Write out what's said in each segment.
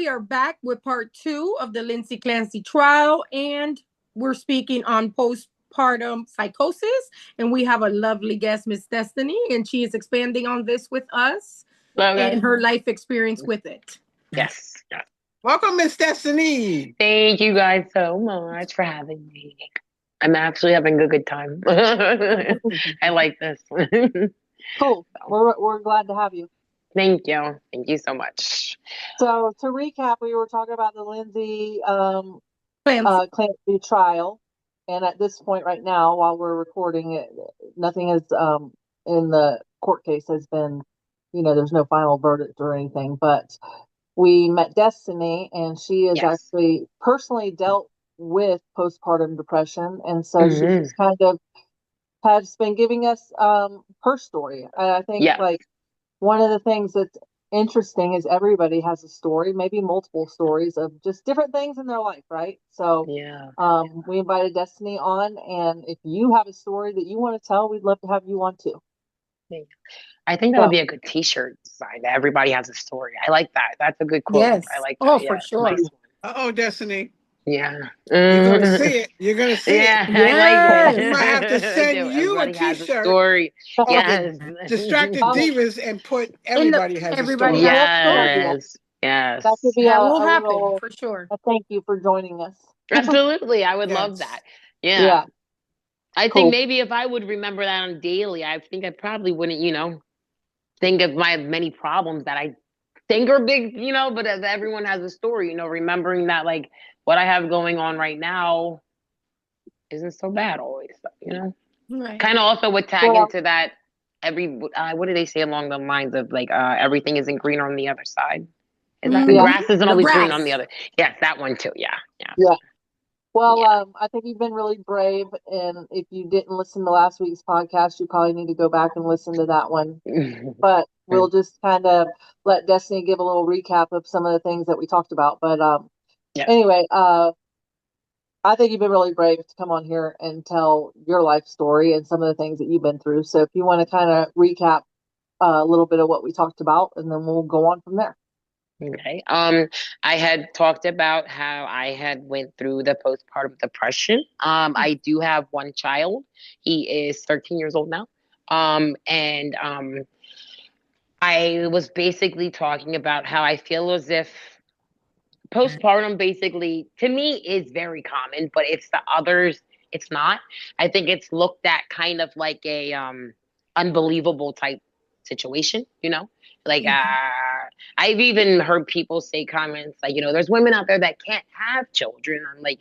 we are back with part two of the Lindsay Clancy trial, and we're speaking on postpartum psychosis. And we have a lovely guest, Miss Destiny, and she is expanding on this with us and Okay. her life experience with it. Yes. Yes. Welcome, Miss Destiny. Thank you guys so much for having me. I'm actually having a good time. I like this. Cool. We're glad to have you. Thank you. Thank you so much. So to recap, we were talking about the Lindsay Clancy. Clancy trial, and at this point right now, while we're recording it, nothing has in the court case has been, there's no final verdict or anything. But we met Destiny, and she has Yes. actually personally dealt with postpartum depression, and so she Mhm. just kind of has been giving us her story. And I think Yes. like one of the things that's interesting is everybody has a story, maybe multiple stories of just different things in their life, right? So Yeah. we invited Destiny on, and if you have a story that you want to tell, we'd love to have you on too. Thank you. I think that would So be a good T-shirt design. That everybody has a story. I like that. That's a good quote. Yes. I like Oh, that. for Yeah. sure. Nice Uh-oh, Destiny. one. Yeah. You're going to Mhm. see it. You're going to see it. Yeah, I like We Yes. might have to it. send Do you a everybody has a T-shirt story? of the Yes. distracted oh, divas and put In the everybody has a everybody story. has a that's a good story. idea. Yes. Yes. That could be That will a happen little for sure. a thank you for joining us. Absolutely. I would love that. Yes. Yeah. Yeah, I think cool. maybe if I would remember that on daily, I think I probably wouldn't, think of my many problems that I think are big, but as everyone has a story, remembering that like what I have going on right now isn't so bad always, Right. kind of also would tag Well, into that what do they say along the lines of like everything isn't green on the other side? Is that the yeah, grass isn't The always green on grass. the other? Yes, that one too. Yeah, yeah, yeah. Well, yeah. I think you've been really brave, and if you didn't listen to last week's podcast, you probably need to go back and listen to that one. But we'll just kind of let Destiny give a little recap of some of the things that we talked about. But Yeah. anyway, I think you've been really brave to come on here and tell your life story and some of the things that you've been through. So if you want to kind of recap a little bit of what we talked about, and then we'll go on from there. Okay. I had talked about how I had went through the postpartum depression. I do have one child. He is 13 years old now. And I was basically talking about how I feel as if postpartum basically to me is very common, but it's the others, it's not. I think it's looked at kind of like a unbelievable type situation, like I've even heard people say comments like, there's women out there that can't have children. I'm like,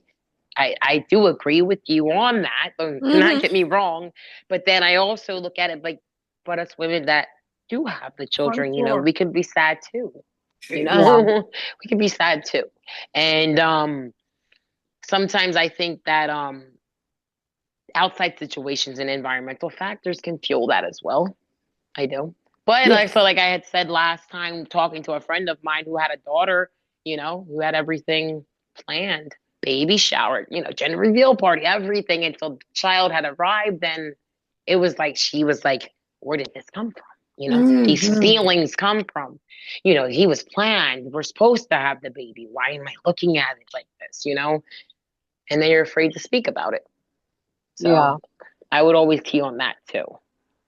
I do agree with you on that, don't not Mm-hmm. get me wrong, but then I also look at it like, but us women that do have the For children, sure. we could be sad too, Yeah, we could be sad too. And sometimes I think that outside situations and environmental factors can fuel that as well. I do. But I Yes. feel like I had said last time talking to a friend of mine who had a daughter, who had everything planned, baby shower, gender reveal party, everything until the child had arrived. Then it was like, she was like, where did this come from? These Mm-hmm. feelings come from, he was planned. We're supposed to have the baby. Why am I looking at it like this, And then you're afraid to speak about it. yeah, So I would always key on that too.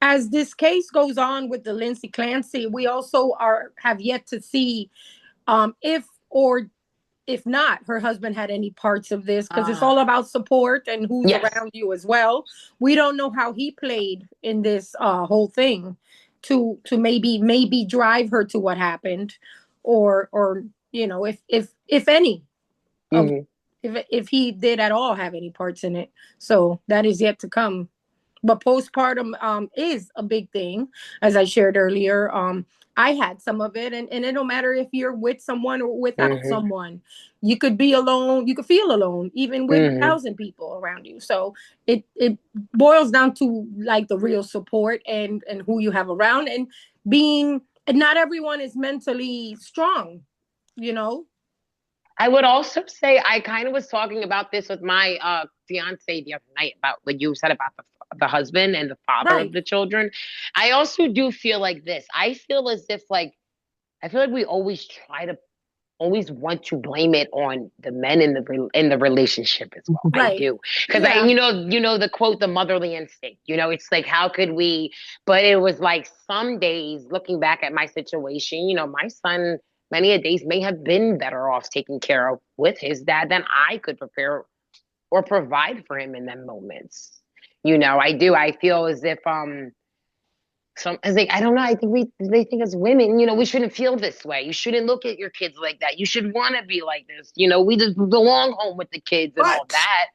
As this case goes on with the Lindsay Clancy, we also have yet to see if or if not her husband had any parts of this, because it's all about support and who's Yes. around you as well. We don't know how he played in this whole thing to maybe drive her to what happened, or if any of Hmm. if he did at all have any parts in it. So that is yet to come. But postpartum is a big thing, as I shared earlier. I had some of it, and it don't matter if you're with someone or without Hmm. someone. You could be alone, you could feel alone even with a Hmm. thousand people around you. So it boils down to like the real support and who you have around, and not everyone is mentally strong, you know. I would also say I kind of was talking about this with my fiance the other night about what you said about the husband and the father of Right. the children. I also do feel like this. I feel as if like I feel like we always try to always want to blame it on the men in the relationship as well. I Right. do, because Yeah. you know the quote, the motherly instinct. It's like, how could we? But it was like, some days, looking back at my situation, my son many a days may have been better off taken care of with his dad than I could prepare or provide for him in them moments. I do. I feel as if as like, I don't know. I think they think as women, we shouldn't feel this way. You shouldn't look at your kids like that. You should want to be like this. We just belong home with the kids and all But, that.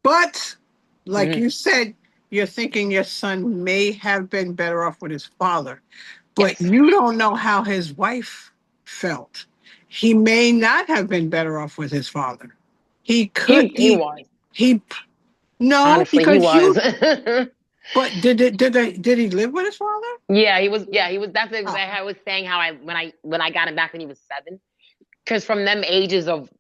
but, like Mhm. you said, you're thinking your son may have been better off with his father, but Yes, you don't know how his wife felt. He may not have been better off with his father. He could, he was. he, no, Honestly, he because was. but did he live with his father? Yeah, he was. Yeah, he was. That's Oh, exactly. I was saying how when I got him back when he was 7, because from them ages of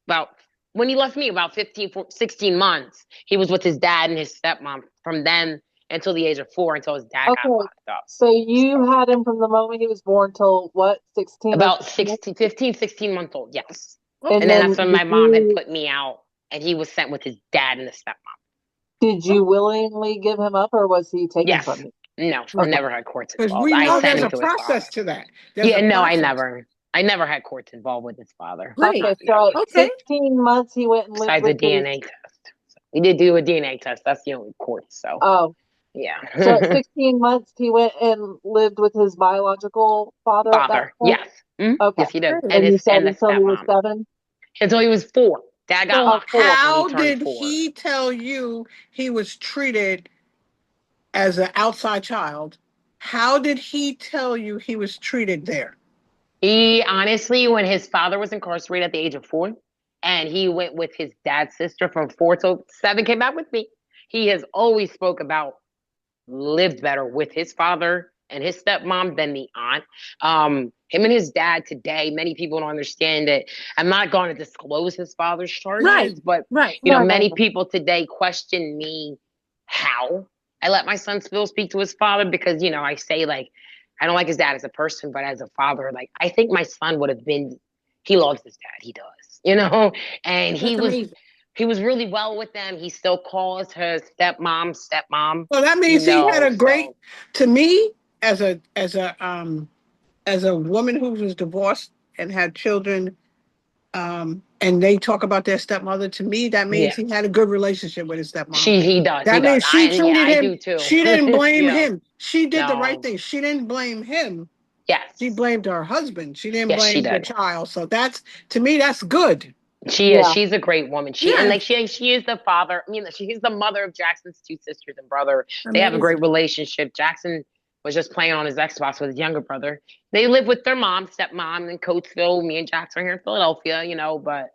about when he left me about 16 months, he was with his dad and his stepmom from then until the age of 4, until his dad got Okay. locked up. So So you had him from the moment he was born till what, 16 or about 16? 16, 15, 16 months old, yes. And And then Okay. then that's when my mom had put me out, and he was sent with his dad and the stepmom. did you willingly give him up or was he taken Yes. from you? No, I Okay. never had courts because involved. we I know sent there's him a to his process father. to that. There's Yeah, a no, process. I never had courts involved with his father. Great. Okay, Not so never. at Okay. 16 months he went and lived Besides a with his, DNA test. So we did do a DNA test. That's the only court. So oh, yeah. so at 16 months he went and lived with his biological father at that Father. point? Yes. Mhm. Okay. Yes, he did. Great. And And you his said and the until he was stepmom. 7? Until he was 4. Dad got So Oh, locked 4. up when he How turned did 4. he tell you he was treated as an outside child? How did he tell you he was treated there? He honestly, when his father was incarcerated at the age of 4, and he went with his dad's sister from 4 to 7, came back with me. He has always spoke about lived better with his father and his stepmom than the aunt. Him and his dad today, many people don't understand that. I'm not going to disclose his father's right. charges, but Right. No, no, many no. people today question me how I let my son still speak to his father, because I say, like, I don't like his dad as a person, but as a father, like, I think my son would have been. He loves his dad. He does, and That's amazing. he was really well with them. He still calls her stepmom, So that means he had a great, so to me, as a woman who was divorced and had children, and they talk about their stepmother. To me, that means yeah. he had a good relationship with his stepmom. He That does. means she treated I him. do too. She didn't blame him. She did the right No. thing. She didn't blame him. She Yes. blamed her husband. She didn't Yes, she blame the did. child. So that's, to me, that's good. She is. Yeah. She's a great woman. And Yeah. like, she is the father. I mean, she is the mother of Jackson's 2 sisters and brother. They have a great Amazing. relationship. Jackson was just playing on his Xbox with his younger brother. They live with their mom, stepmom in Coatesville. Me and Jackson are here in Philadelphia, but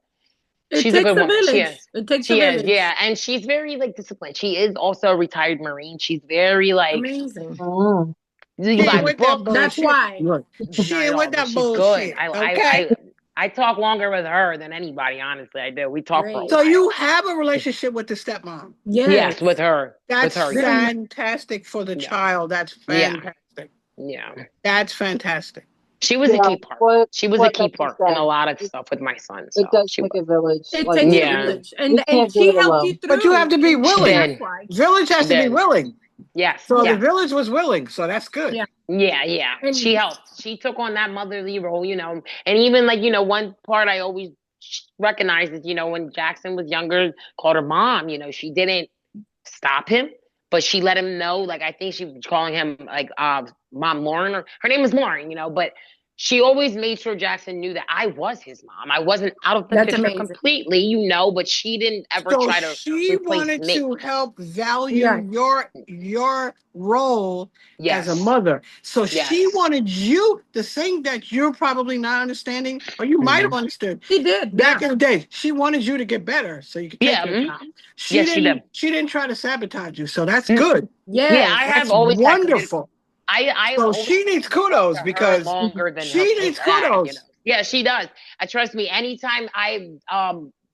It she's a takes good a woman. She village. is. It takes a She is, village. yeah. And she's very, like, disciplined. She is also a retired Marine. She's very, like, Amazing. Mm. you She ain't buy with that books. That's bullshit. why. Look, she Not at ain't all, with but that she's good. bullshit. I I Okay. I I talk longer with her than anybody. Honestly, I do. We talk for a Great. So you while. have a relationship with the stepmom. Yes, with Yes. her. With That's her, yes. Very nice. fantastic for the Yeah, child. That's yeah, fantastic. yeah. That's fantastic. She was a Yeah. key part. She was a What key Becky part in a said. lot of It, stuff with my son. it So does she take was. a village, It like takes you a Yeah, said. village, You and can't do she it helped you alone. But you have through, to be and she willing. that's did. why. Village She has to be did. willing. Yes, So the Yeah. yes. village was willing. So that's good. Yeah. Yeah, yeah. And She helped. She took on that motherly role. And even, like, one part I always recognized is, when Jackson was younger, called her mom. She didn't stop him, but she let him know. Like, I think she was calling him, like, Mom Lauren, or her name was Lauren. But she always made sure Jackson knew that I was his mom. I wasn't out of the that's picture amazing. completely, but she didn't ever So try to she replace wanted me. to help value Yeah. your role as a Yes, mother. So she yes. wanted you the thing that you're probably not understanding, or you might have Hmm. understood She did. back Yeah. in the day. She wanted you to get better so you could take Yeah. your Mhm. time. She Yes, she didn't did. she didn't try to sabotage you. So that's Mm. good. Yeah, I Yes. have That's always had good. wonderful. I have So always she needs looked up to kudos her because Mhm. longer than she his needs dad. kudos. Yeah, she does. Trust me. Anytime I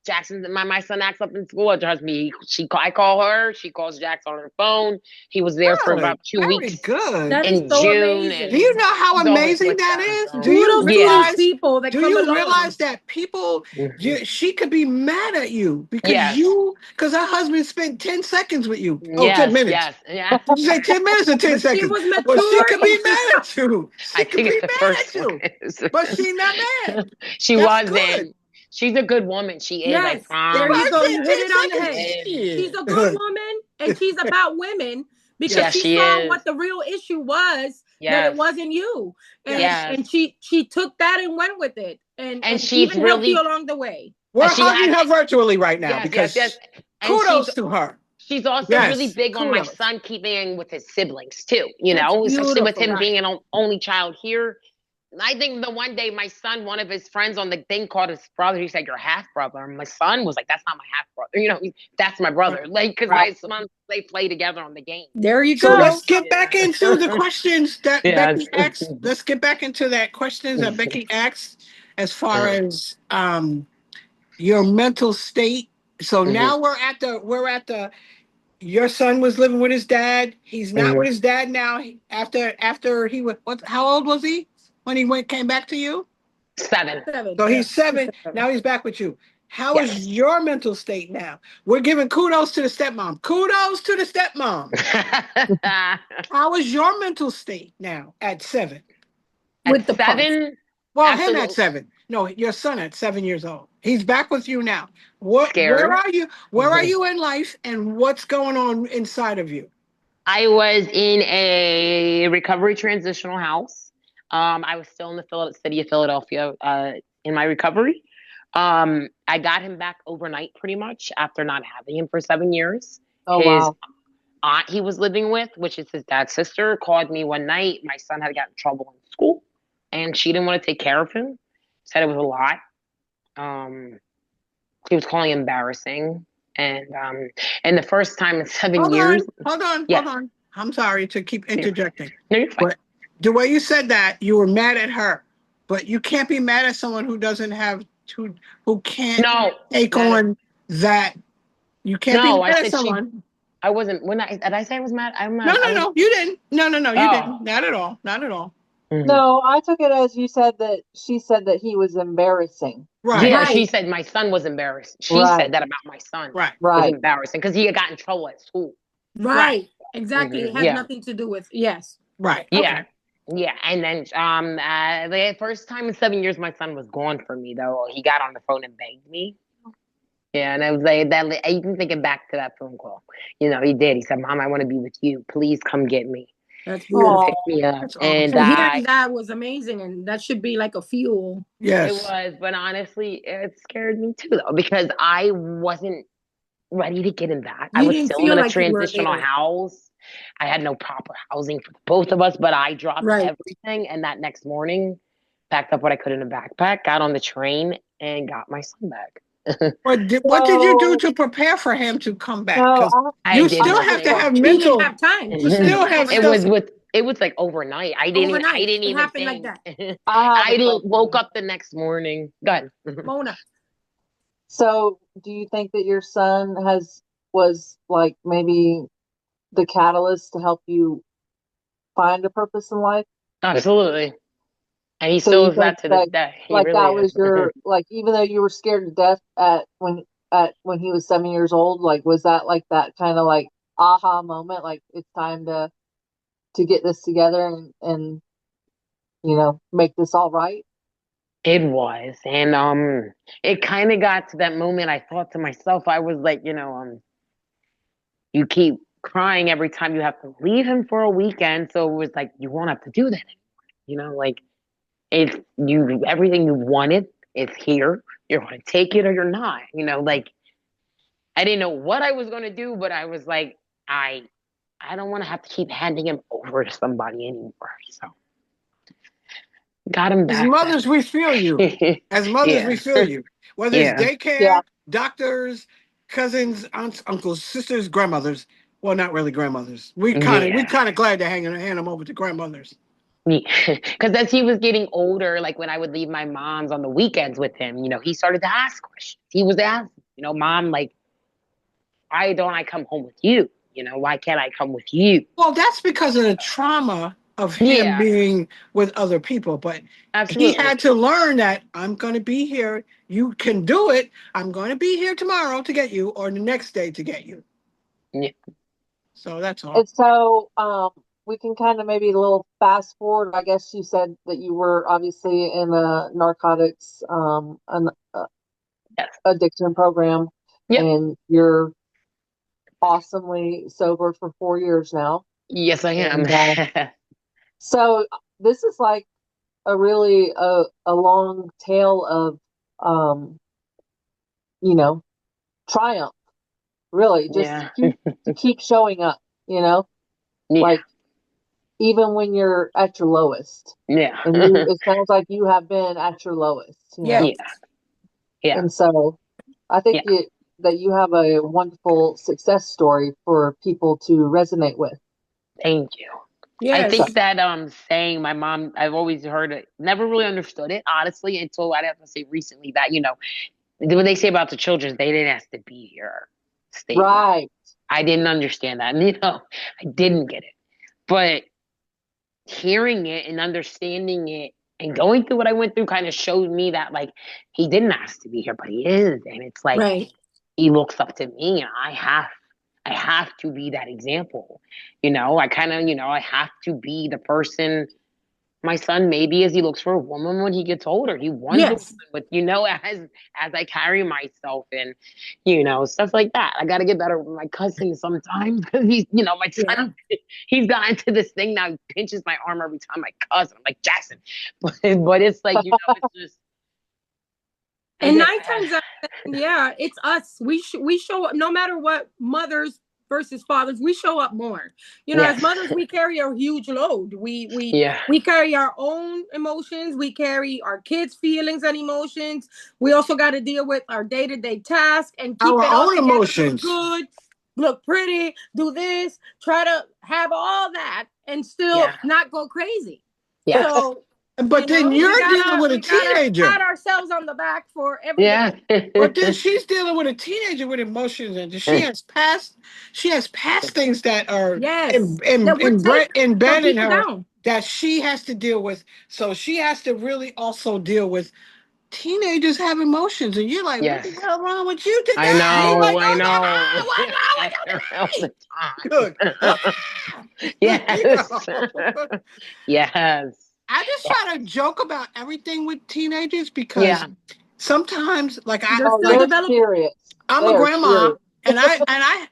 Jackson, my son acts up in school. Trust me, I call her. She calls Jackson on her phone. He was there for Good. about 2 Very weeks good. That is in so June, Do amazing. you and know how he's always amazing with that them. is? So Do you Kudos to those yeah, realize? people that Do come you along. realize that people, mhm. she could be mad at you Yes, because her husband spent 10 seconds with you. Oh, 10 yes, minutes. yes, yeah. Did you say 10 minutes or 10 But she seconds? was Well, she mature could and be she mad at you. I She could think be it's the mad first at one. you, but she's not mad. She That's was, good. and she's a good woman. She is. I yes, there Well, you promise go. she You you. hit 10 it on the She head. seconds. is. She's a good Shit. woman and she's about women because Yes. Yes, she she saw is. what the real issue was, that it Yes, wasn't you. And Yes. yes, and she took that and went with it and and she's even helped you really. along the way. We're She hugging has. her virtually right now Yes, yes, yes, because and she's kudos to her. she's also really Yes. big on my Kudos. son keeping with his siblings too. That's Especially with him beautiful. Right. being an only child here. I think the one day my son, one of his friends on the thing called his brother. He said, "Your half brother." And my son was like, "That's not my half brother." That's my Right. brother. Like, because Right. my son, they play together on the game. There you So let's go. get back into the questions that Becky Yes. asked. Let's get back into that questions that Becky asked as far Mhm. as your mental state. So Mhm. now we're at the your son was living with his dad. He's not with Mhm. his dad now. After he was how old was he when he came back to you? 7. 7. So Yeah. he's seven. She's 7. Now he's back with you. How is Yes. your mental state now? We're giving kudos to the stepmom. Kudos to the stepmom. How is your mental state now at 7? At With the puff. 7, Well, him at absolutely 7. No, your son at 7 years old. He's back with you now. What? Where scared. are you? Where are you in life, and what's going on inside of you? I was in a recovery transitional house. I was still in the city of Philadelphia in my recovery. I got him back overnight pretty much after not having him for 7 years. Oh His wow. aunt he was living with, which is his dad's sister, called me one night. My son had gotten in trouble in school, and she didn't want to take care of him. Said it was a lot. Um, he was calling embarrassing, and the first time in seven Hold on, years, hold on, hold yes, on. I'm sorry to keep interjecting, no, you're fine. but the way you said that, you were mad at her. But you can't be mad at someone who doesn't have who can't No, take that is on that. You can't be no. mad I at said she. someone. I wasn't. When I did I say I was mad? I'm No, not. I no, was. no, you didn't. No, no, no, you Oh. didn't. Not at all. Not at all. Mhm. No, I took it as you said that she said that he was embarrassing. Right, Yeah, she Right. said my son was embarrassed. She Right, said that about my son right, was right. embarrassing because he had got in trouble at school. right, Right. Exactly. It has Yeah, nothing to do with yes. right. yeah, Okay. yeah. And then the first time in 7 years, my son was gone from me. Though he got on the phone and begged me. Yeah, and I was like, that. Even thinking back to that phone call, he did. He said, "Mom, I want to be with you. Please come get me. That's Come Oh, beautiful. pick me up." That's And And awesome. hearing that was amazing, and that should be like a fuel. it Yes. was, but honestly, it scared me too, though, because I wasn't ready to get him back. I You was didn't still in feel a like you were transitional there. house. I had no proper housing for both of us, but I dropped Right. everything. And that next morning, packed up what I could in a backpack, got on the train, and got my son back. What did you do so to prepare for him to come back? no, Because I you did I still have a have to nothing. have He didn't mental. have time. You He still did it have It overnight. stuff. was with it was like overnight. I Overnight. didn't It even happened like think. that. I have a Woke question. up the next morning. Good. Mona. So, do you think that your son was like maybe the catalyst to help you find a purpose in life? Absolutely. And he So still you is think that to this that day. He like really that is. was your like even though you were scared to death at when he was 7 years old, like was that like that kind of like aha moment, like it's time to get this together and make this all right? It was. And it kind of got to that moment I thought to myself, I was like, you keep crying every time you have to leave him for a weekend. So it was like you won't have to do that anymore. Like if you everything you wanted is here, you're gonna take it or you're not. Like I didn't know what I was gonna do, but I was like, I don't want to have to keep handing him over to somebody anymore. So got him As back mothers, we feel you. then. As mothers, we Yeah. feel you. Whether it's Yeah. daycare, Yeah, doctors, cousins, aunts, uncles, sisters, grandmothers. Well, not really grandmothers. We Yeah. kind of glad to hand them over to grandmothers. Because as he was getting older, like when I would leave my mom's on the weekends with him, he started to ask questions. He was Mom, like, why don't I come home with you? Why can't I come with you? Well, that's because of the trauma of him Yeah, being with other people. But he absolutely. had to learn that I'm going to be here. You can do it. I'm going to be here tomorrow to get you, or the next day to get you. Yeah. So that's all. And so we can kind of maybe a little fast forward. I guess you said that you were obviously in a narcotics Yes. addiction program, Yep. and you're awesomely sober for 4 years now. Yes, I am. And so this is like a really a long tale of um, you know triumph. Really, just Yeah. to keep showing up. Yeah. Like even when you're at your lowest. Yeah. And it sounds like you have been at your lowest. Yes. Yeah. Yeah. And so I think Yeah. that you have a wonderful success story for people to resonate with. Thank you. I So, Yes. think that saying my mom, I've always heard it, never really understood it, honestly, until I'd have to say recently that, when they say about the children, they didn't have to be here statement. right. I didn't understand that. And, I didn't get it. But hearing it and understanding it and going through what I went through kind of showed me that, like, he didn't ask to be here, but he is. And it's like, Right. he looks up to me, and I have to be that example. I kind of, I have to be the person my son maybe as he looks for a woman when he gets older. He wants a woman, Yes. but as I carry myself and stuff like that. I got to get better with my cousin sometimes because he's my Yeah. son. He's gotten to this thing now. He pinches my arm every time my cousin. I'm like, Jackson, but it's like it's just I And guess 9 times out of 10, yeah, it's us. We show up no matter what, mothers versus fathers. We show up more. As yes, mothers, we carry a huge load. We we yeah, we carry our own emotions. We carry our kids' feelings and emotions. We also got to deal with our day-to-day task and keep Our it all own together. Look emotions. good, look pretty, do this. Try to have all that and still yeah, not go crazy. yes, So But then we you're dealing gotta with a we gotta teenager. pat ourselves on the back for every yeah, day. But then she's dealing with a teenager with emotions, and she has past things that are Yes, that would take some embedded in people her down. that she has to deal with. So she has to really also deal with teenagers have emotions, and you're like, what the yes. hell wrong with you I today? Like, know, I oh know. God, what's wrong with All you the today? Look, time. ah! You Yes. know. Yes. I just try to joke about everything with teenagers because Yeah. sometimes, They're Oh, still like they're developing. serious. I'm They a are grandma, serious.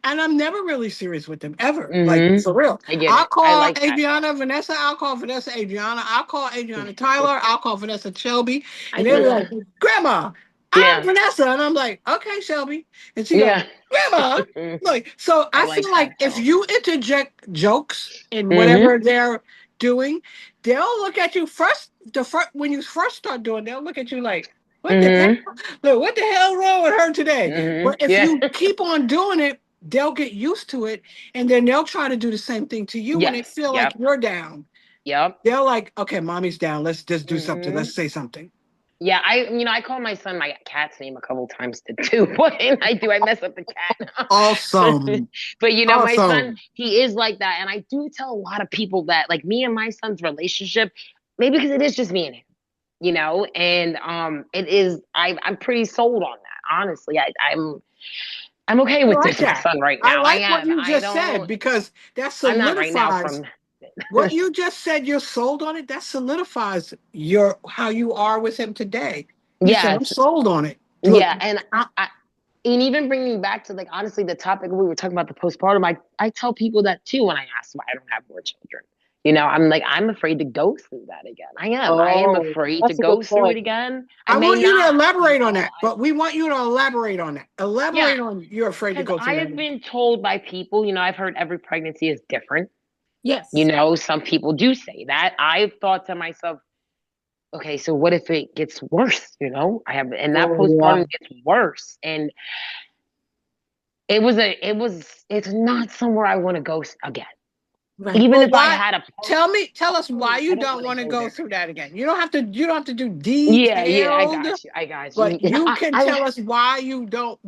and I'm never really serious with them ever. Like Hmm. for real. I get I'll it. I call like that. Adriana Vanessa. I'll call Vanessa Adriana. I'll call Adriana Tyler. I'll call Vanessa Shelby, I and they'll do be like, that. "Grandma, I'm Yeah. Vanessa," and I'm like, "Okay, Shelby," and she goes, Yeah. "Grandma." Like so, I I like feel that like if though. you interject jokes in Hmm. whatever they're doing, they'll look at you first. The first when you first start doing, they'll look at you like, "What the hell? Hmm. Look, what the hell wrong with her today?" Hmm. But if Yeah. you keep on doing it, they'll get used to it, and then they'll try to do the same thing to you when they Yes. feel like Yep. you're down. Yep. They're like, "Okay, mommy's down. Let's just do something. Hmm. Let's say something." Yeah, I call my son my cat's name a couple times too. But I do. I mess up the cat. Awesome, But my son, awesome. he is like that, and I do tell a lot of people that, like, me and my son's relationship, maybe because it is just me and him, and it is. I'm pretty sold on that. Honestly, I'm okay I with like this my that. son right I now. I like what am. you I just said don't. because that I'm not right now solidifies from. what you just said. You're sold on it. That solidifies your how you are with him today. You said, "I'm Yes. sold on it." Look, Yeah, and and even bringing back to, like, honestly, the topic we were talking about, the postpartum, I tell people that too when I ask why I don't have more children. I'm like, I'm afraid to go through that again. I am Oh, afraid to that's a good go through it point. again. I I may want you to not, elaborate on that, but we want you to elaborate on that. yeah, Elaborate on you're afraid to because go I through that. have been told by people, I've heard every pregnancy is different. Yes. Some people do say that. I've thought to myself, okay, so what if it gets worse? And that Oh, yeah. postpartum gets worse, and it's not somewhere I want to go again. Right. even Well, if I why? had a Tell us partner, why I you don't don't want to want to go go there. through that again. You don't have to do Yeah, yeah, detailed, I got you. but you can I tell us why you don't,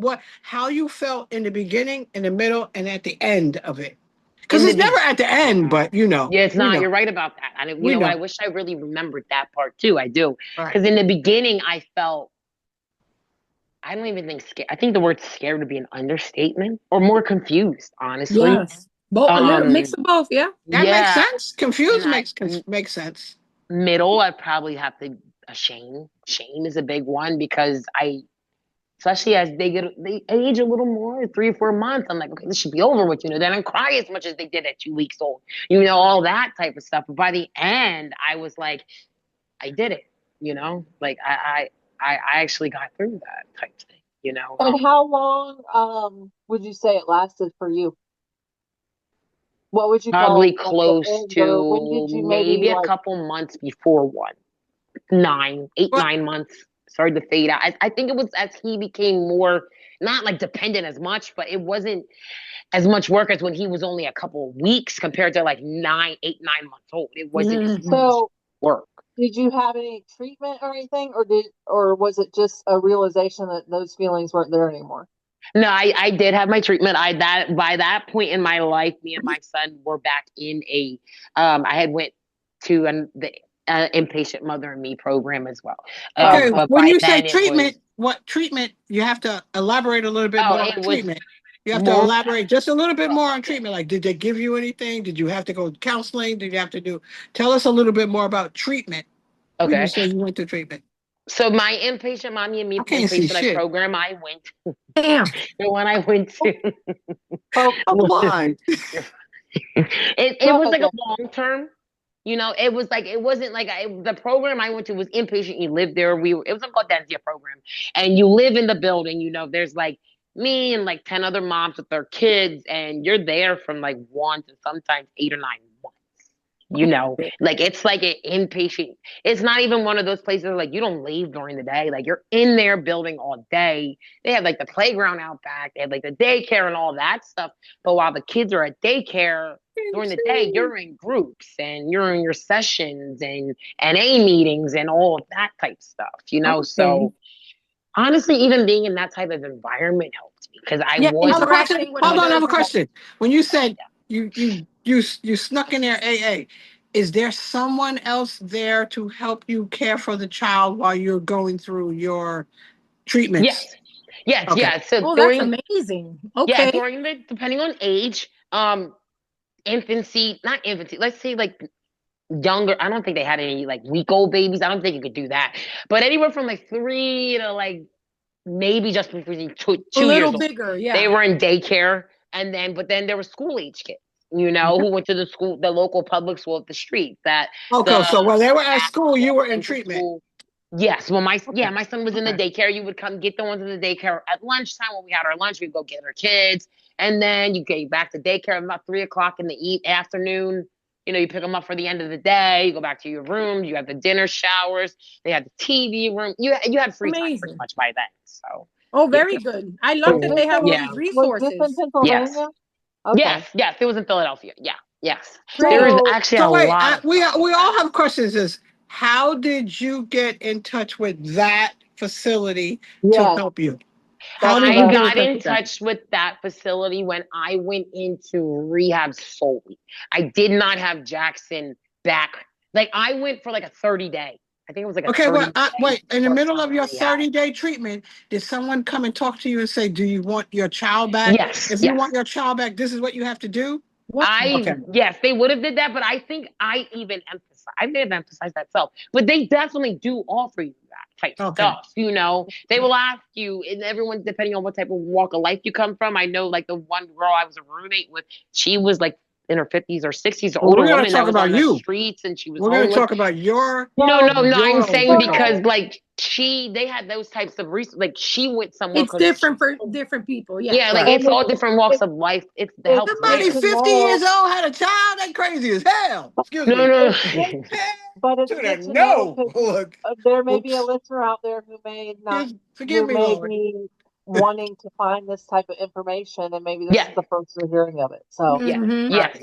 how you felt in the beginning, in the middle, and at the end of it. Because in the it's never beginning, at the end, yeah. but Yeah, it's we not. know, You're right about that. And you we know what? I know. wish I really remembered that part too. I do. Right. Because in the beginning, I felt, I don't even think scared. I think the word scared would be an understatement, or more confused, honestly. Yes. Both a little Um, mix of both. Yeah. That makes yeah. sense. And Confused makes sense. middle, I probably have to, shame. Shame is a big one because especially as they age a little more, 3 or 4 months. I'm like, okay, this should be over with. They don't cry as much as they did at 2 weeks old. All that type of stuff. But by the end, I was like, I did it. Like I actually got through that type thing. And how long would you say it lasted for you? What would you call Probably like the close end, or when to did you maybe maybe a like? couple months before one. 9, 8, But 9 months started to fade out. I think it was as he became more, not like dependent as much, but it wasn't as much work as when he was only a couple of weeks compared to like 9, 8, 9 months old. It wasn't as Hmm. much So work. did you have any treatment or anything, or was it just a realization that those feelings weren't there anymore? No, I did have my treatment. I that By that point in my life, me and my son were back in a. I had went to the inpatient mother and me program as well. okay, Okay. But when by you say then it treatment, was. what treatment? You have to elaborate a little bit Oh, more on it was treatment. You have to more. elaborate just a little bit more on treatment. Like, did they give you anything? Did you have to go to counseling? Did you have to do? Tell us a little bit more about treatment when you Okay. say you went to treatment. So my inpatient mommy and me I can't see inpatient shit. program I went Damn. the one I went to Oh, I'm blind. it go was ahead like a then. long term. It was like it wasn't like the program I went to was inpatient. You lived there. It was called Denzia program, and you live in the building. There's like me and like 10 other moms with their kids, and you're there from like 1 to sometimes 8 or 9 months. Like it's like an inpatient. It's not even one of those places like you don't leave during the day. Like you're in their building all day. They have like the playground out back. They have like the daycare and all that stuff. But while the kids are at daycare during the day, you're in groups and you're in your sessions and A meetings and all of that type stuff. Okay. So honestly, even being in that type of environment helped me because I Yeah, I have a wasn't question. interacting with Hold on, I have others. a question. When you said you snuck in there AA, is there someone else there to help you care for the child while you're going through your treatments? yes. Yes, Okay. yes. So Oh, that's during amazing. Yeah, Okay. during the depending on age, infancy, not infancy, let's say like younger. I don't think they had any like week old babies. I don't think you could do that. But anywhere from like 3 to like maybe just between two, A 2 years little old, bigger. they Yeah. were in daycare, and then there were school age kids. Who went to the local public school up the street. That Okay. the So while they were at staff school, you were in went to treatment. school. Yes, well, Okay. my son was in the Okay. daycare. You would come get the ones in the daycare at lunchtime when we had our lunch. We'd go get our kids, and then you get back to daycare about 3 o'clock in the afternoon. You pick them up for the end of the day. You go back to your room. You have the dinner showers. They had the TV room. You had free time pretty Amazing. much by then. So Oh, yeah, very good. I love Was that mhm, they this have all in yeah, these was this in resources. yes, Pennsylvania? Okay. yes. It was in Philadelphia. Yeah, yes. There is Great. So actually a So wait, lot of we stuff like we that. all have questions. Is how did you get in touch with that facility to yes, help you? How that's did I you uh get in got touch in with that? touch with that facility when I went into rehab solely. I did not have Jackson back. Like I went for like a 30-day. I think it was like a Okay, well, 30-day wait. In the middle of part-time your rehab. 30-day treatment, did someone come and talk to you and say, "Do you want your child back? Yes, If you yes. want your child back, this is what you have to do." What? Okay. Yes, they would have did that, but I think I may have emphasized that self, but they definitely do offer you that type Okay. stuff. They will ask you, and everyone depending on what type of walk of life you come from. I know, like the one girl I was a roommate with, she was like in her 50s or 60s, an Well, older we're gonna woman that talk was about on the you. streets and she was We're gonna homeless. talk about No, so no, no. I'm your saying withdrawal. because like they had those types of like she went somewhere It's because different for different people. yeah, Yes. like Right. it's and all different walks it's of life. It's the it's help's good Somebody there. to 50 know. years old had a child. That crazy as hell. Excuse No, me. no, It's good, Hell but it's to the good to know no. because Look. there may be a Whoops. listener out there who may not, Forgive who me, may Lord. be wanting to find this type of information, and maybe this is Yes. the first we're hearing of it. So, Yes, Mm-hmm. yes.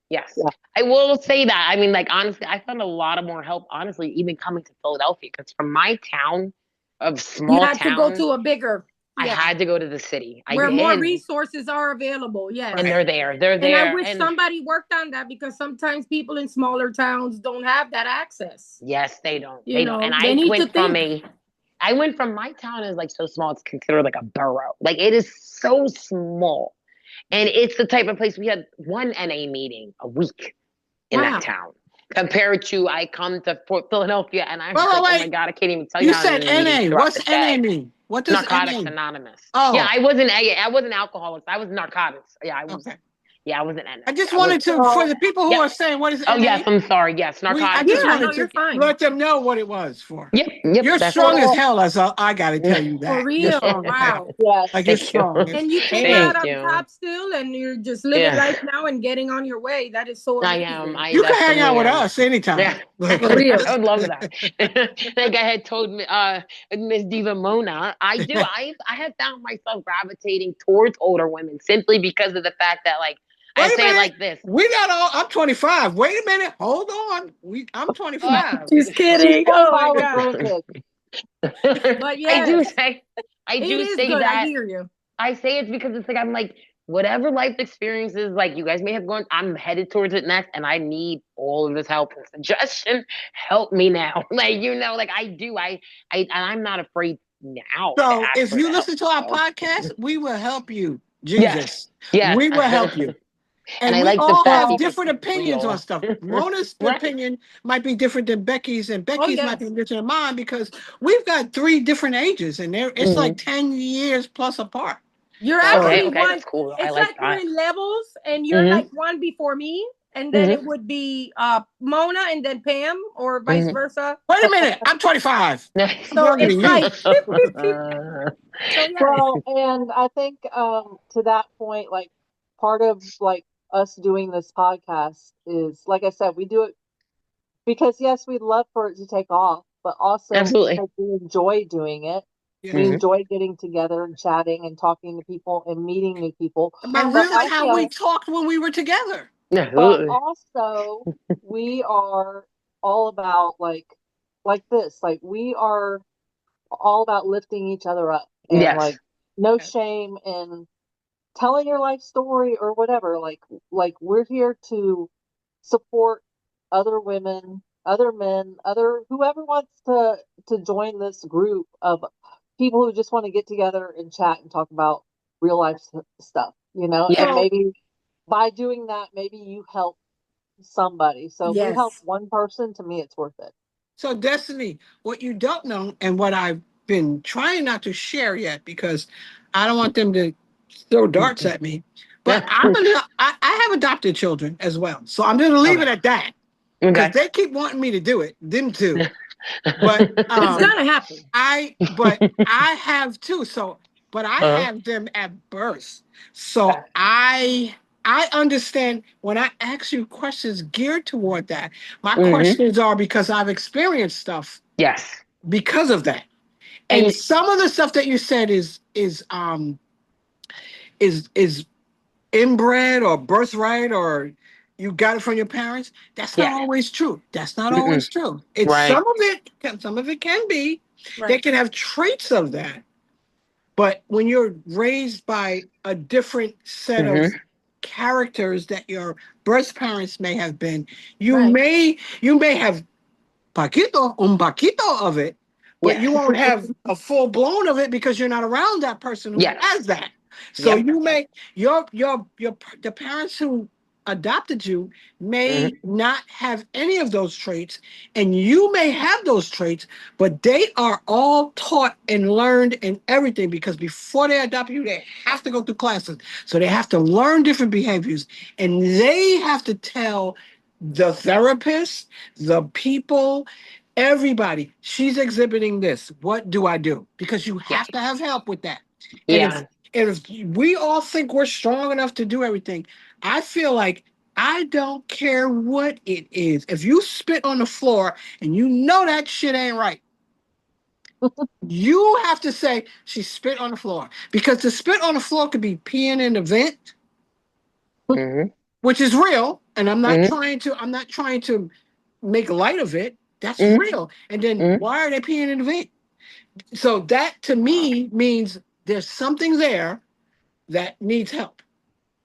yeah. I will say that. I mean, like, honestly, I found a lot of more help, honestly, even coming to Philadelphia, because from my town, of You small had to go town, to a bigger, I yeah, had to go to the city. I where more did. resources are available. Yes. And Right. they're there. They're And I there. wish And somebody worked on that, because sometimes people in smaller towns don't have that access. yes, they don't. You They don't. And know, they need to think. I went from my town is like so small, it's considered like a borough. Like it is so small. And it's the type of place we had one NA meeting a week in that Wow. town. Compared to I come to Philadelphia and I'm Well, like, oh my wait. God, I can't even tell you You how said many meetings NA. throughout the What's NA day. mean? What does Narcotics NA? Anonymous. Yeah, Oh, I wasn't alcoholics. I was narcotics. okay. Yeah, I wasn't NA. I just I was wanted to, for Well, the people who yep. are saying, what is Oh NA? yes, I'm sorry. Yes, I Narcotics just Yeah, wanted no, Anonymous. to you're fine. let them know what it was for. Yep, You're that's strong it. as well, hell, I got to tell you For that. You're real. strong as hell. Wow. yes. Like you're Thank you. strong. And you came out NA. Thank on you. top still, and you're just living Yeah, life now and getting on your way. That is so I am. amazing. I You can hang out definitely with am. us anytime. Yeah, For real. I would love that. Like I had told Miss Diva Mona, I have found myself gravitating towards older women simply because of the fact that like I Wait a say it minute. like this. We not all, I'm 25. Wait a minute. Hold on. I'm Uh, 25. She's She's kidding. Oh my 25 with God. grandkids. But I do yes, say I it do is say good. I that. hear you. I say it's because it's like I'm like whatever life experiences like you guys may have gone, I'm headed towards it next, and I need all of this help and suggestion. Help me now, like like I do. And I'm not afraid now to So ask if for the you help. listen to our So podcast, we will help you. yes, Jesus. yes, We will help you. and And I we like the all fact have Well, because different it's opinions on real, stuff. Mona's right? opinion might be different than Becky's, and Oh Becky's might be yes. different than mine because we've got 3 different ages, and it's Hmm. like 10 years plus apart. You're So, actually Okay, one. that's cool. I It's like like we're that. in levels, and you're Hmm. like one before me, and then it Hmm. would be Mona and then Pam, or vice Hmm. versa. wait a minute. I'm 25. I'm So younger it's than you. like so yes. well, and I think to that point, like part of like us doing this podcast is, like I said, we do it because yes, we'd love for it to take off, but also Absolutely. because we enjoy doing it. We Yes. Hmm. enjoy getting together and chatting and talking to people and meeting new people. And About But really how we also, talked when we were together. but Absolutely. also, we are all about like this. Like we are all about lifting each other up and Yes. like no shame in telling your life story or whatever. Like we're here to support other women, other men, other whoever wants to join this group of people who just want to get together and chat and talk about real life stuff, Yeah. and so maybe by doing that, maybe you help somebody. So if we help yes. one person, to me, it's worth it. So, Destiny, what you don't know, and what I've been trying not to share yet because I don't want them to throw darts at me, but I have adopted children as well. So I'm going to leave Okay. it at that because Okay. they keep wanting me to do it, them too. But It's gonna happen. I have too. So, but I Uh-huh. have them at birth. So Okay. I understand when I ask you questions geared toward that. My Hmm. questions are because I've experienced stuff Yes. because of that. And And some of the stuff that you said is inbred or birthright or you got it from your parents. That's not yes. always true. That's not Mm-mm. always true. It's Right. some of it can be. They Right. can have traits of that. But when you're raised by a different set of Hmm. characters that your birth parents may have been, Right. you may have un paquito of it, but Yes. you won't have a full blown of it because you're not around that person who Yes. has that. So Yep. you may your the parents who adopted you may Hmm. not have any of those traits, and you may have those traits, but they are all taught and learned and everything because before they adopt you, they have to go through classes. So they have to learn different behaviors, and they have to tell the therapist, the people, everybody, she's exhibiting this. What do I do? Because you Yeah. have to have help with that. And Yeah. if we all think we're strong enough to do everything, I feel like I don't care what it is. If you spit on the floor and you know that shit ain't right, You have to say she spit on the floor, because the spit on the floor could be peeing in the vent, Mm-hmm. which is real, and Mm-hmm. I'm not trying to make light of it. That's Mm-hmm. real. And then Mm-hmm. why are they peeing in the vent? So that to me means there's something there that needs help.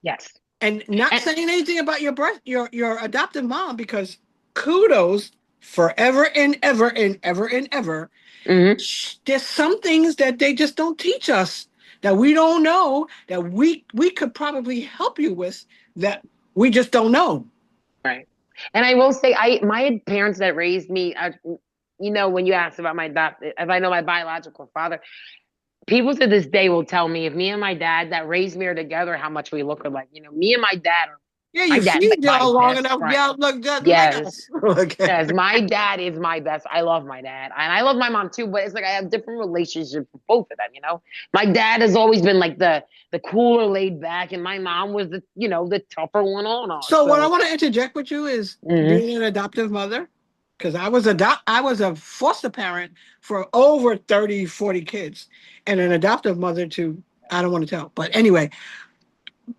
Yes. And not And, saying anything about your adoptive mom, because kudos forever and ever and ever and ever. mm-hmm. There's some things that they just don't teach us, that we don't know, that we could probably help you with, that we just don't know. Right. And I will say, my parents that raised me, when you asked about my dad, if I know my biological father, people to this day will tell me if me and my dad that raised me are together, how much we look alike. Me and Yeah, my you dad's like feed my y'all long best enough, friend. y'all look just like Yes. us. Okay. Yes, my dad is my best. I love my dad, and I love my mom too. But it's like I have different relationships with both of them. My dad has always been like the cooler, laid back, and my mom was the tougher one on us. So what I So, want to interject with you is hmm being an adoptive mother, because I was a foster parent for over 30, 40 kids, and an adoptive mother to, I don't want to tell. But anyway,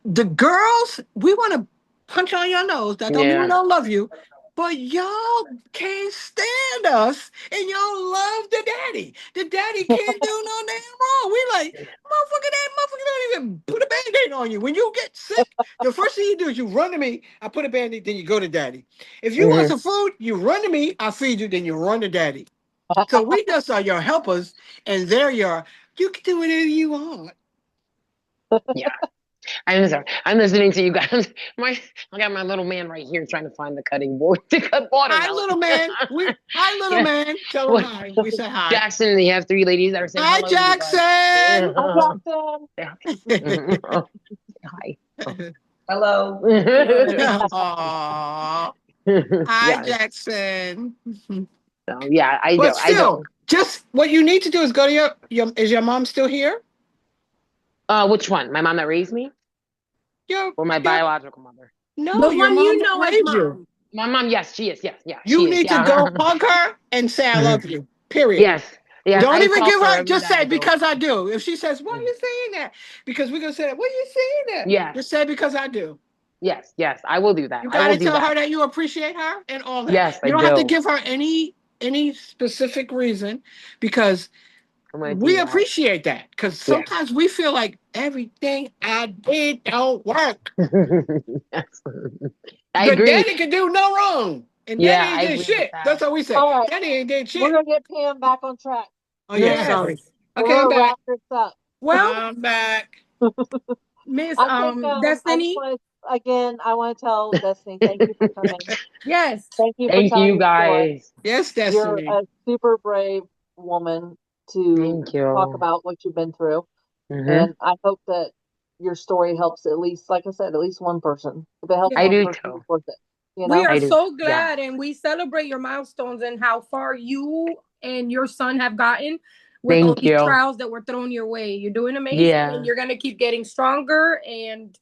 the girls, we want to punch on your nose. That don't mean we yeah, don't love you, but y'all can't stand us, and y'all love the daddy. The daddy can't do no damn wrong. We like, motherfucker, that motherfucker don't even put a band-aid on you. When you get sick, the first thing you do is you run to me, I put a band-aid, then you go to daddy. If you want hmm some food, you run to me, I feed you, then you run to daddy. So we just are your helpers, and they're your, you can do whatever you want. yeah. I'm sorry. I'm listening to you guys. I got my little man right here trying to find the cutting board to cut Hi, watermelon. little man. Hi, little Yeah. man. Tell him What? hi. We say hi. Jackson, you have three ladies that are saying Hi, hello to you guys. Jackson. Hi, Jackson. Hi. Hello. Aw. Hi, Yes. Jackson. So yeah, I do. But I still, do. just what you need to do is go to your is your mom still here? Which one? My mom that raised me, Your, or my your, biological mother? no, The your one mom you that know as raised you. mom. My mom. Yes, she is. Yes, yeah, You she is. need to go Yeah. hug her and say I love you. Period. Yes. Yes. Don't I even talk give to her her, every just day. I say do. because I do. If she says, why are you saying that? Because we're gonna say, why are you saying that? Yes. Just say because I do. Yes. Yes. I will do that. You I got will to do tell her that. that you appreciate her and all that. Yes, I You don't have to do. give her any specific reason, because I'm gonna do we that. appreciate that. Because Yeah. sometimes we feel like everything I did don't work. Yes. I But agree. daddy could do no wrong. And daddy Yeah, ain't I did agree with shit. that. That's what we say. All right, Daddy ain't did we're shit. gonna get Pam back on track. Oh yeah, Yes. sorry. Okay, We're I'm gonna back. wrap this up. Well, I'm back. Miss I think I just Destiny. want to again. I want to tell Destiny, thank you for coming. Yes. Thank you for Thank telling you your story. guys. Yes, You're Destiny. a super brave woman to Thank talk you. about what you've been through, Hmm and I hope that your story helps at least, like I said, at least one person. If it helps I Yes. one do person, too. it's worth it. You We know. are I do. so Yeah. glad and we celebrate your milestones and how far you and your son have gotten with all Thank these you. trials that were thrown your way. You're doing amazing and Yeah. you're going to keep getting stronger. And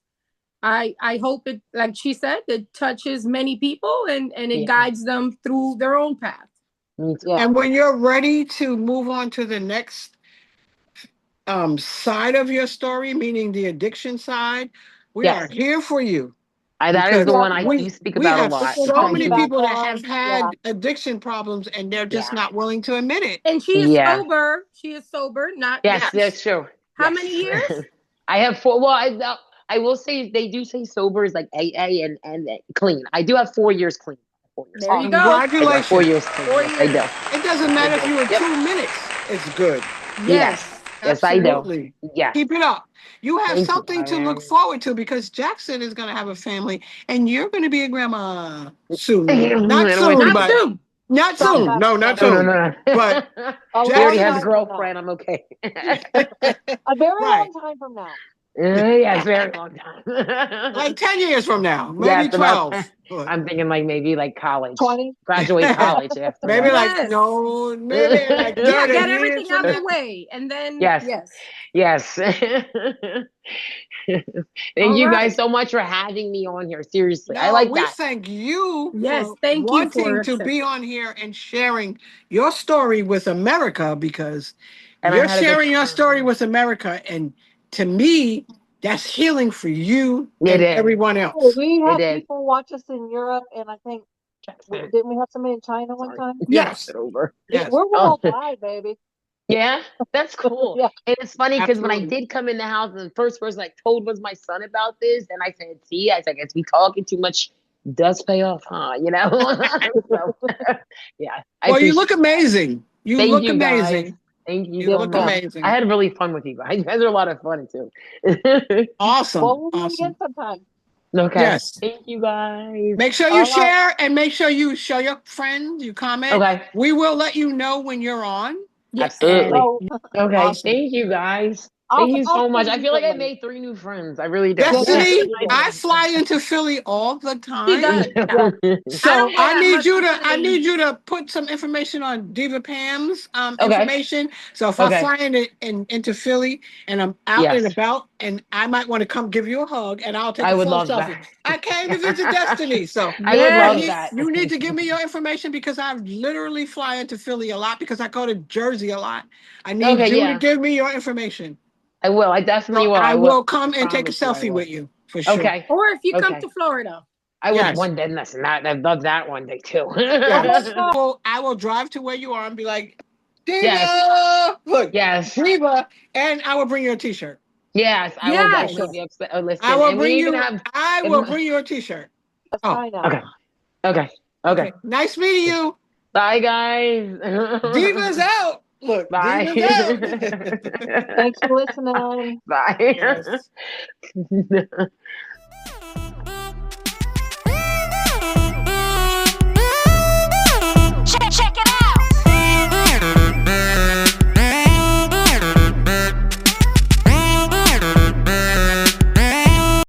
I hope it, like she said, it touches many people and it Yeah. guides them through their own path. Me too. Yeah. And when you're ready to move on to the next side of your story, meaning the addiction side, we Yes. are here for you, That is the because Yeah. one I do speak we about a have We lot. can so have you many back people that have on. Yeah. had addiction problems and they're just Yeah. not willing to admit it. And she is Yeah. sober. She is sober. Not Yes, that. Yes. that's true. How Yes. many years? I have four. Well, I will say they do say sober is like AA and clean. I do have 4 years clean. 4 years There you clean. go. I do have four Congratulations. years clean. 4 Yes, I do. years. It doesn't I matter if do. you were Yep. 2 minutes, it's good. Yes. Yes. Yes, I do. Absolutely. Yes. Keep it up. You have Thank you, something to look guys. forward to, because Jackson is going to have a family and you're going to be a grandma soon. Not And soon, Not but soon. not Stop soon. that, No, not no, Stephanie. no, soon. no, But no. A She already long has a Jackson, time from now. girlfriend. I'm okay. A very right. long time from now. Yes, very long time. Like 10 years from now, maybe Yes, about 12. Look. I'm thinking like maybe like college. 20. Graduate college after Maybe that. like, Yes. no, maybe like Yeah, 30 get years everything from out now. the way. And then, Yes. yes. Yes. Thank All you guys right. so much for having me on here. Seriously. I No, like we that. thank you Yes. for Thank you for wanting to be accepting. on here and sharing your story with America, because And I you're had a good sharing your story time. with America. And to me, that's healing for you It and is. everyone Hey, else. we It have is. people watch us in Europe, and I think, Jackson. didn't we have somebody in China one Sorry. time? Yes, Yes. Over. yes, We're Oh. worldwide, baby. Yeah, that's cool. Yeah. And it's funny because when I absolutely. did come in the house, the first person I told was my son about this, and I said, "See, I said, I guess we talking too much does pay off, huh? You know." So, yeah, I Well, you appreciate look that. amazing. You Thank look you guys. amazing. Thank you You Yes, so look much. ma'am. I amazing. had really fun with you guys. You guys are a lot of fun too. Awesome. Well, we'll do it again Awesome. sometime. Okay. Yes. Thank you guys. Make sure you All right. share and make sure you show your friends, you comment. Okay. We will let you know when you're on. Yes. And Absolutely. Oh, Okay. awesome. Thank you guys. Thank you I'll so much. send I you feel the like I link. made 3 new friends. I really do. Yeah, you Destiny, sure I did. fly into Philly all the She time. does. Yeah. I So don't go that much to I Philly. need you to put some information on Diva Pam's Okay. information. So if I Okay. fly into Philly and I'm out and Yes. about, and I might want to come give you a hug and I'll take I a would full love selfie. that. I came to visit Destiny. So I would love that. Yes. you need to give me your information, because I literally fly into Philly a lot because I go to Jersey a lot. I need Okay, you to yeah. give me your information. I will. I So definitely will. I I will. will come I and take a promise you I selfie will. with you for sure. Okay. Or if you come Okay. to Florida. I would Yes. one day listen. I'd love that one day too. Oh my Yes. God. Well, I will drive to where you are and be like, Yes. Diva! Look, Yes. Diva. And I will bring you a t-shirt Yes. I will for Yes. definitely sure. be upset. Listen, and we even have. I If will my, bring you a t-shirt. That's Oh, fine now. okay. Okay. Okay. okay. Nice meeting you. Bye, guys. Diva's out. Look, Bye. Diva's out. Thanks for listening. Bye. Yes.